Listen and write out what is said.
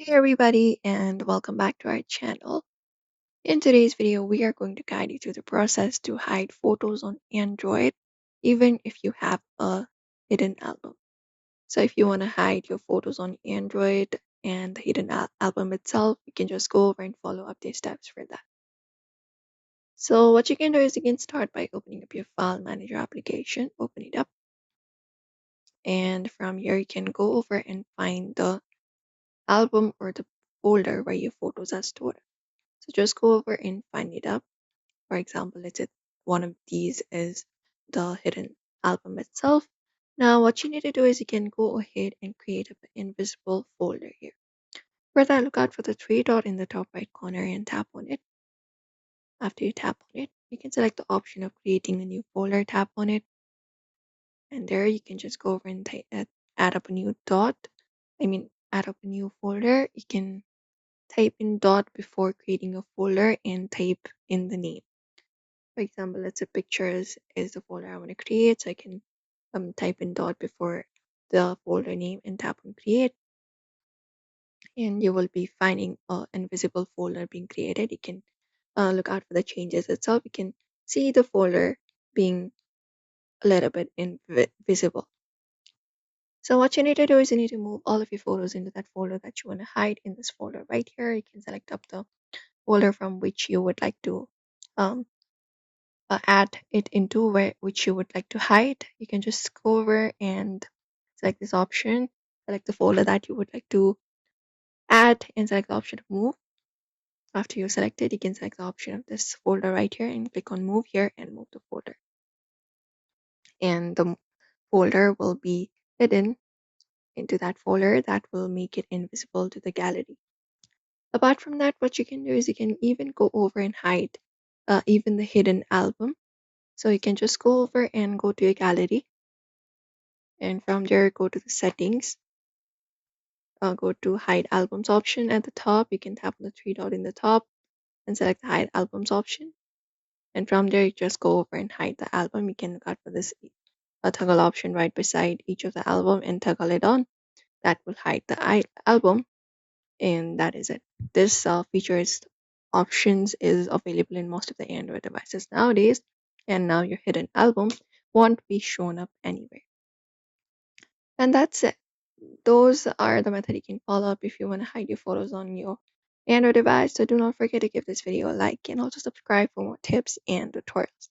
Hey everybody, and welcome back to our channel. In today's video, we are going to guide you through the process to hide photos on Android, even if you have a hidden album. So if you want to hide your photos on Android and the hidden album itself, you can just go over and follow up the steps for that. So what you can do is you can start by opening up your file manager application, open it up, and from here you can go over and find the album or the folder where your photos are stored. So just go over and find it up. For example, let's say one of these is the hidden album itself. Now what you need to do is you can go ahead and create an invisible folder here. For that, look out for the three dot in the top right corner and tap on it. After you tap on it, you can select the option of creating a new folder, tap on it, and there you can just go over and add up a new add up a new folder. You can type in dot before creating a folder and type in the name. For example, let's say pictures is the folder I want to create. So I can type in dot before the folder name and tap on create. And you will be finding an invisible folder being created. You can look out for the changes itself. You can see the folder being a little bit invisible. So what you need to do is you need to move all of your photos into that folder that you want to hide in this folder right here. You can select up the folder from which you would like to um, add it into which you would like to hide. You can just go over and select this option, select the folder that you would like to add, and select the option of move. After you select it, you can select the option of this folder right here and click on move here and move the folder. And the folder will be hidden into that folder that will make it invisible to the gallery. Apart from that, what you can do is you can even go over and hide even the hidden album. So you can just go over and go to your gallery, and from there go to the settings, go to hide albums option at the top. You can tap on the three dot in the top and select the hide albums option, and from there you just go over and hide the album. You can look out for this toggle option right beside each of the album and toggle it on. That will hide the album, and that is it. This features options is available in most of the Android devices nowadays, and now your hidden album won't be shown up anywhere. And that's it. Those are the method you can follow up if you want to hide your photos on your Android device. So do not forget to give this video a like and also subscribe for more tips and tutorials.